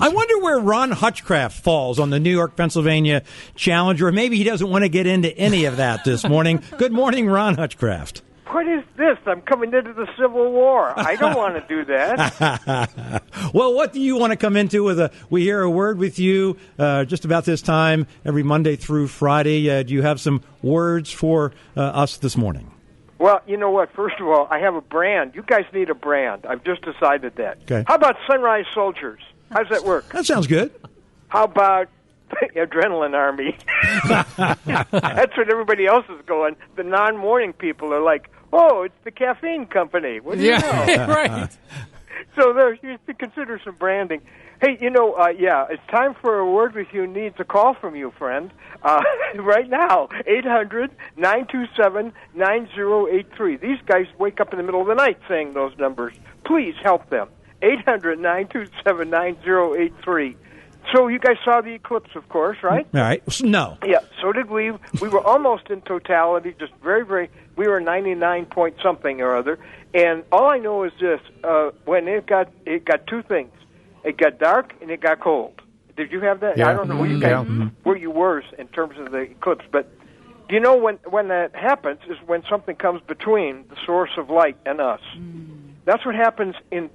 I wonder where Ron Hutchcraft falls on the New York, Pennsylvania Challenge, or maybe he doesn't want to get into any of that this morning. Good morning, Ron Hutchcraft. What is this? I'm coming into the Civil War. I don't want to do that. Well, what do you want to come into with we hear a word with you just about this time every Monday through Friday. Do you have some words for us this morning? Well, you know what? First of all, I have a brand. You guys need a brand. I've just decided that. Okay. How about Sunrise Soldiers? How's that work? That sounds good. How about Adrenaline Army? That's what everybody else is going. The non-morning people are like, oh, it's the caffeine company. What do you know? Right. So there, you should consider some branding. Hey, it's time for a word with you needs a call from you, friend. Right now, 800-927-9083. These guys wake up in the middle of the night saying those numbers. Please help them. 800-927-9083. So you guys saw the eclipse, of course, right? All right. No. Yeah, so did we. We were almost in totality, just very, we were 99 point something or other. And all I know is this, when it got two things. It got dark and it got cold. Did you have that? Yeah. I don't know where you were in terms of the eclipse, but do you know when that happens is when something comes between the source of light and us. That's what happens in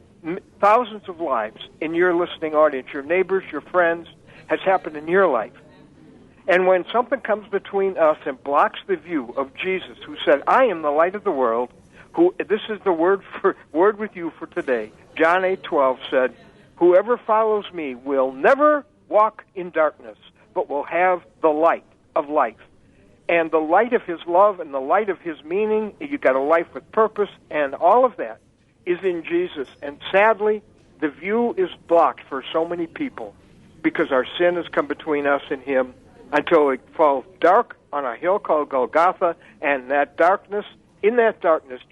thousands of lives in your listening audience, your neighbors, your friends, has happened in your life. And when something comes between us and blocks the view of Jesus, who said, I am the light of the world, this is the word with you for today. John 8:12 said, whoever follows me will never walk in darkness, but will have the light of life. And the light of his love and the light of his meaning, you got a life with purpose, and all of that is in Jesus. And sadly, the view is blocked for so many people because our sin has come between us and him until it falls dark on a hill called Golgotha, and in that darkness,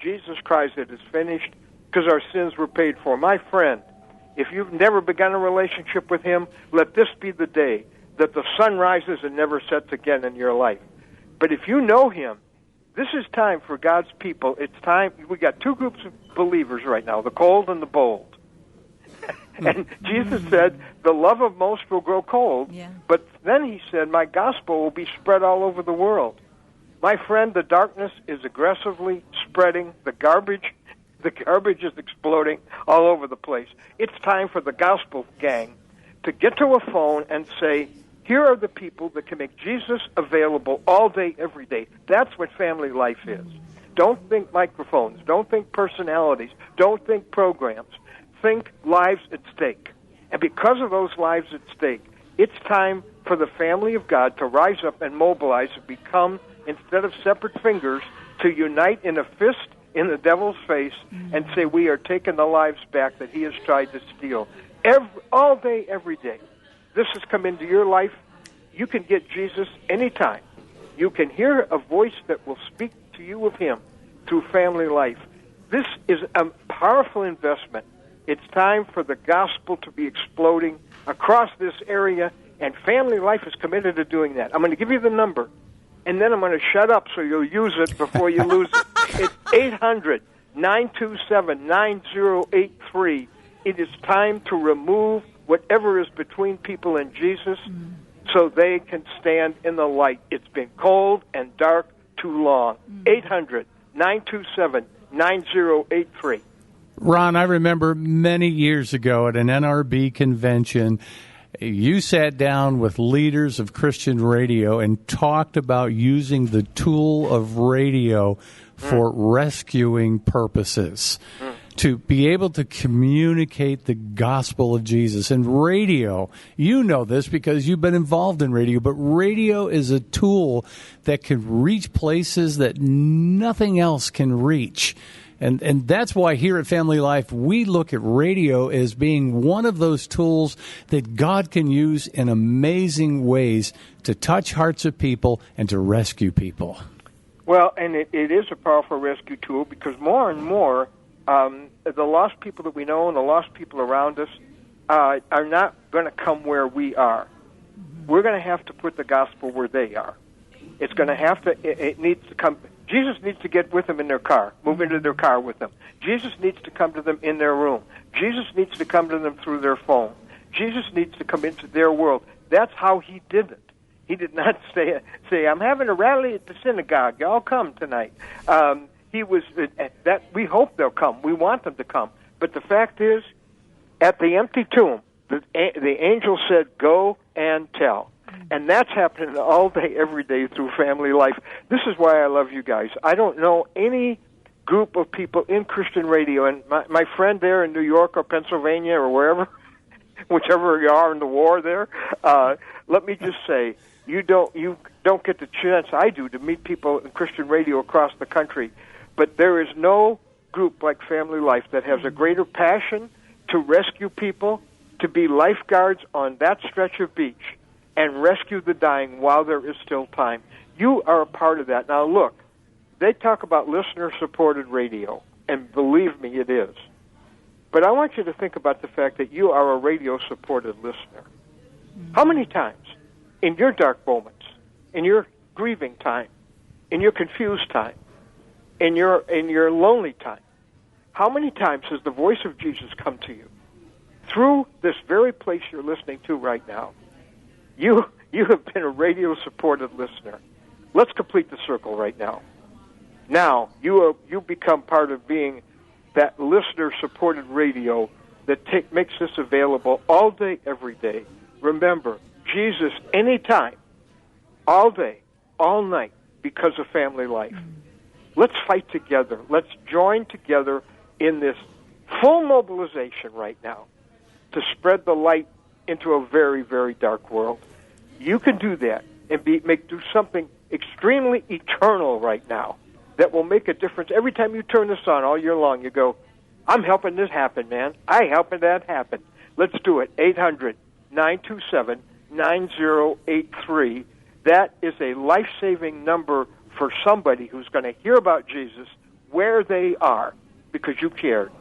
Jesus cries, it is finished, because our sins were paid for. My friend, if you've never begun a relationship with him, let this be the day that the sun rises and never sets again in your life. But if you know him, this is time for God's people. It's time. We got two groups of believers right now, the cold and the bold. And Jesus said, the love of most will grow cold. Yeah. But then he said, my gospel will be spread all over the world. My friend, the darkness is aggressively spreading. The garbage is exploding all over the place. It's time for the gospel gang to get to a phone and say, here are the people that can make Jesus available all day, every day. That's what family life is. Don't think microphones. Don't think personalities. Don't think programs. Think lives at stake. And because of those lives at stake, it's time for the family of God to rise up and mobilize and become, instead of separate fingers, to unite in a fist in the devil's face and say we are taking the lives back that he has tried to steal. All day, every day. This has come into your life. You can get Jesus anytime. You can hear a voice that will speak to you of him through family life. This is a powerful investment. It's time for the gospel to be exploding across this area, and family life is committed to doing that. I'm going to give you the number, and then I'm going to shut up so you'll use it before you lose it. It's 800-927-9083. It is time to remove whatever is between people and Jesus so they can stand in the light. It's been cold and dark too long. 800-927-9083. Ron, I remember many years ago at an NRB convention, you sat down with leaders of Christian radio and talked about using the tool of radio for rescuing purposes, to be able to communicate the gospel of Jesus. And radio, you know this because you've been involved in radio, but radio is a tool that can reach places that nothing else can reach. And that's why here at Family Life, we look at radio as being one of those tools that God can use in amazing ways to touch hearts of people and to rescue people. Well, and it is a powerful rescue tool because more and more the lost people that we know and the lost people around us are not going to come where we are. We're going to have to put the gospel where they are. It's going to have to, it needs to come. Jesus needs to get with them in their car, move into their car with them. Jesus needs to come to them in their room. Jesus needs to come to them through their phone. Jesus needs to come into their world. That's how he did it. He did not say, I'm having a rally at the synagogue. Y'all come tonight. He was that. We hope they'll come. We want them to come. But the fact is, at the empty tomb, the angel said, "Go and tell." And that's happening all day, every day through family life. This is why I love you guys. I don't know any group of people in Christian radio, and my friend there in New York or Pennsylvania or wherever, whichever you are in the war there, let me just say, you don't get the chance I do to meet people in Christian radio across the country, but there is no group like Family Life that has a greater passion to rescue people, to be lifeguards on that stretch of beach, and rescue the dying while there is still time. You are a part of that. Now, look, they talk about listener-supported radio, and believe me, it is. But I want you to think about the fact that you are a radio-supported listener. How many times in your dark moments, in your grieving time, in your confused time, in your lonely time, how many times has the voice of Jesus come to you through this very place you're listening to right now? You have been a radio-supported listener. Let's complete the circle right now. Now, you become part of being that listener-supported radio that makes this available all day, every day. Remember, Jesus, anytime, all day, all night, because of Family Life. Let's fight together. Let's join together in this full mobilization right now to spread the light into a very, very dark world. You can do that and do something extremely eternal right now that will make a difference. Every time you turn this on all year long, you go, I'm helping this happen, man. I helping that happen. Let's do it. 800-927-9083. That is a life-saving number for somebody who's going to hear about Jesus where they are because you cared.